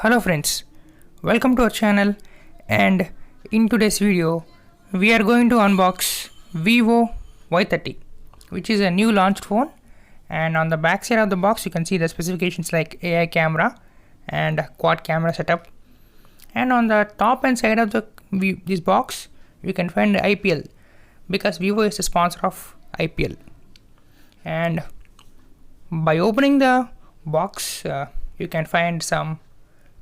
Hello friends, welcome to our channel, and in today's video we are going to unbox Vivo Y30, which is a new launched phone. And on the back side of the box you can see the specifications like AI camera and quad camera setup, and on the top and side of this box you can find the IPL, because Vivo is the sponsor of IPL. And by opening the box you can find some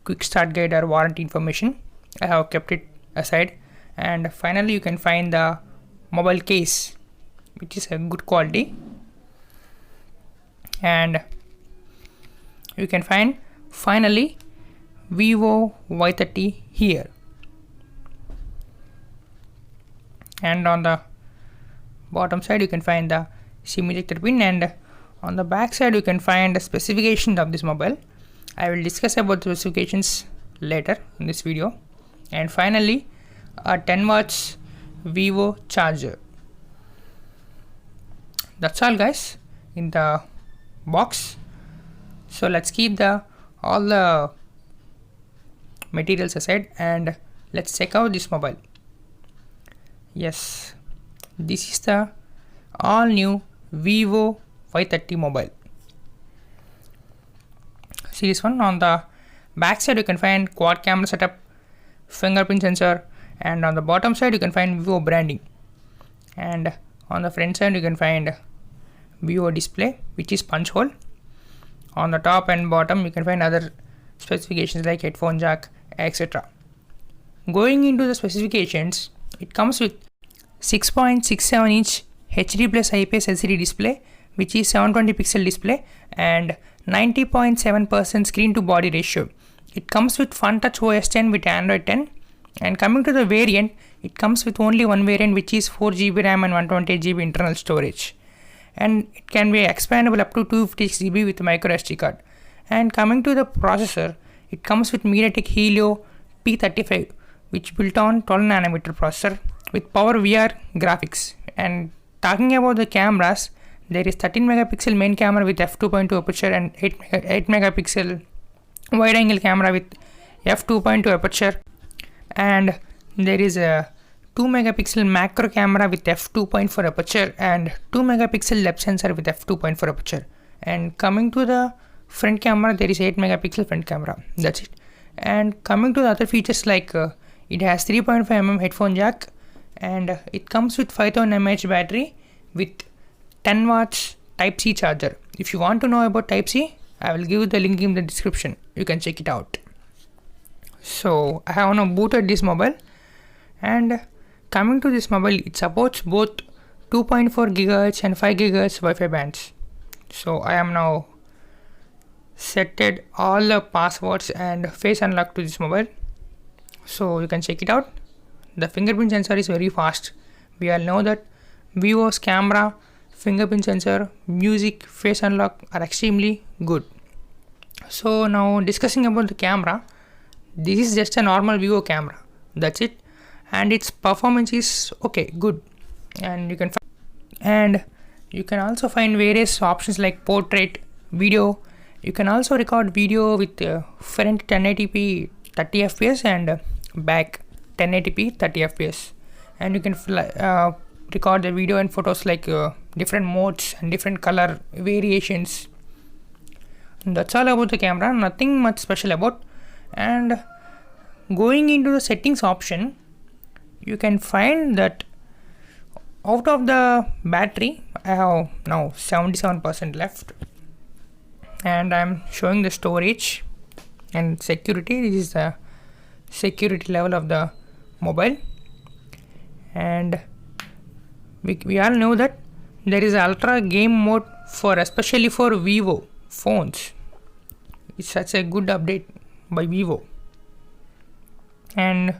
quick start guide or warranty information. I have kept it aside. And finally you can find the mobile case, which is a good quality, and you can find finally Vivo Y30 here. And on the bottom side you can find the SIM ejector pin, and on the back side you can find the specifications of this mobile. I will discuss about the specifications later in this video. And finally a 10 watts Vivo charger. That's all guys in the box. So let's keep all the materials aside and let's check out this mobile. Yes, this is the all new Vivo Y30 mobile. See this one. On the back side you can find quad camera setup, fingerprint sensor, and on the bottom side you can find Vivo branding. And on the front side you can find Vivo display, which is punch hole. On the top and bottom you can find other specifications like headphone jack, etc. Going into the specifications, it comes with 6.67 inch HD plus IPS LCD display, which is 720 pixel display, and 90.7% screen to body ratio. It comes with Fun Touch OS 10 with Android 10. And coming to the variant, it comes with only one variant, which is 4GB RAM and 128GB internal storage, and it can be expandable up to 256GB with micro SD card. And coming to the processor, it comes with MediaTek Helio P35, which built on 12nm processor with PowerVR graphics. And talking about the cameras, there is 13 megapixel main camera with f2.2 aperture and 8 megapixel wide angle camera with f2.2 aperture, and there is a 2 megapixel macro camera with f2.4 aperture and 2 megapixel depth sensor with f2.4 aperture. And coming to the front camera, there is 8 megapixel front camera. That's it. And coming to the other features, like it has 3.5mm headphone jack, and it comes with 5000 mAh battery with 10 watts Type-C charger. If you want to know about Type-C, I will give the link in the description. You can check it out. So I have now booted this mobile, and coming to this mobile, it supports both 2.4 GHz and 5 GHz Wi-Fi bands. So I am now setted all the passwords and face unlock to this mobile, so you can check it out. The fingerprint sensor is very fast. We all know that Vivo's camera, fingerprint sensor, music, face unlock are extremely good. So now discussing about the camera, this is just a normal Vivo camera. That's it, and its performance is okay, good. And you can also find various options like portrait, video. You can also record video with front 1080p 30 fps and back 1080p 30 fps, and you can record the video and photos like different modes and different color variations. And that's all about the camera, nothing much special about. And going into the settings option, you can find that out of the battery I have now 77% left, and I'm showing the storage and security. This is the security level of the mobile. And we all know that there is ultra game mode especially for Vivo phones. It's such a good update by Vivo. And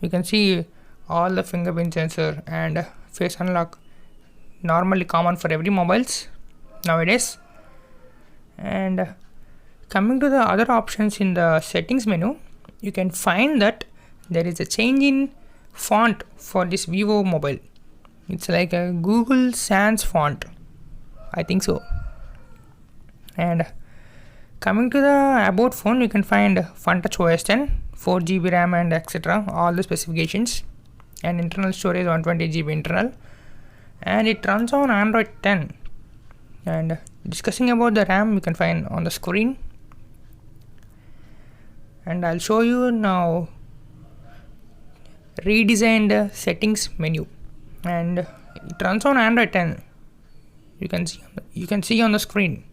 you can see all the fingerprint sensor and face unlock, normally common for every mobiles nowadays. And coming to the other options in the settings menu, you can find that there is a change in font for this Vivo mobile. It's like a Google Sans font, I think so. And Coming to the about phone, you can find FunTouch OS 10, 4 GB RAM and etc. All the specifications, and internal storage 120 GB internal, and it runs on Android 10. And discussing about the RAM, you can find on the screen, and I'll show you now redesigned settings menu, and it runs on Android 10. You can see on the screen.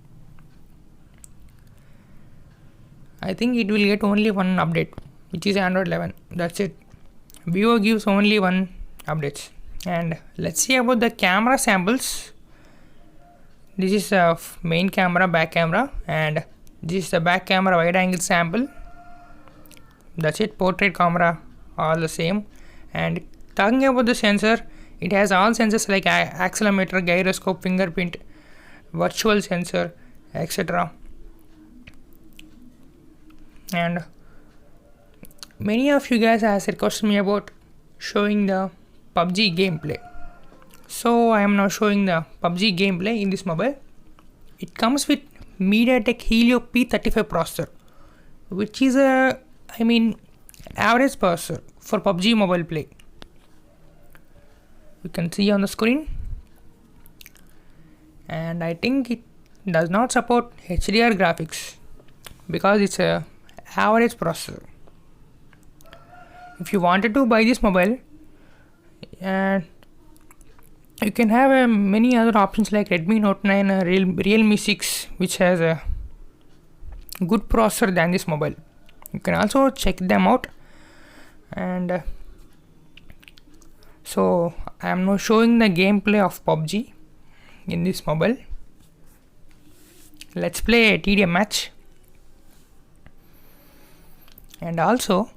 I think it will get only one update, which is Android 11. That's it. Vivo gives only one update. And let's see about the camera samples. This is the main camera, back camera, and this is the back camera wide angle sample. That's it. Portrait camera, all the same. And talking about the sensor, it has all sensors like accelerometer, gyroscope, fingerprint, virtual sensor, etc. And many of you guys asked questions me about showing the PUBG gameplay. So I am now showing the PUBG gameplay in this mobile. It comes with MediaTek Helio P35 processor, which is average processor for PUBG mobile play. You can see on the screen, and I think it does not support HDR graphics because it's a average processor. If you wanted to buy this mobile, and you can have many other options like Redmi Note 9, Realme 6, which has a good processor than this mobile. You can also check them out. And so I am now showing the gameplay of PUBG in this mobile. Let's play a TDM match. And also,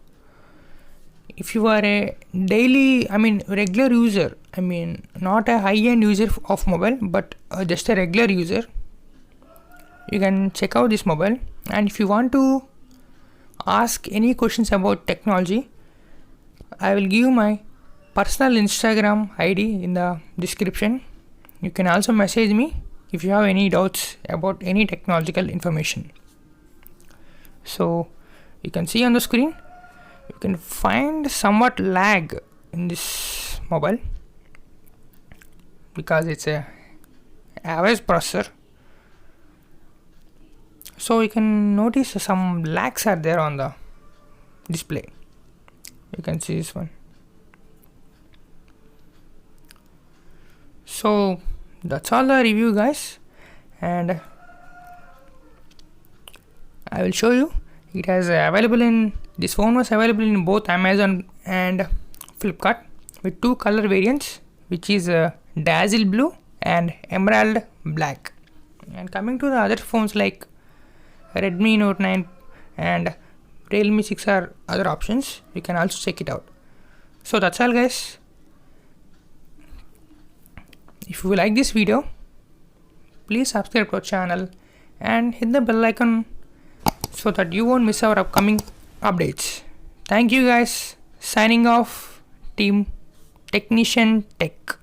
if you are a regular user, not a high-end user of mobile, but just a regular user, you can check out this mobile. And if you want to ask any questions about technology, I will give my personal Instagram ID in the description. You can also message me if you have any doubts about any technological information. So you can see on the screen, you can find somewhat lag in this mobile because it's a average processor. So you can notice some lags are there on the display. You can see this one. So that's all the review, guys, and I will show you. It has this phone was available in both Amazon and Flipkart with two color variants, which is Dazzle Blue and Emerald Black. And coming to the other phones like Redmi Note 9 and Realme 6 are other options. You can also check it out. So that's all, guys. If you like this video, please subscribe to our channel and hit the bell icon so that you won't miss our upcoming updates. Thank you, guys. Signing off, Team Technician Tech.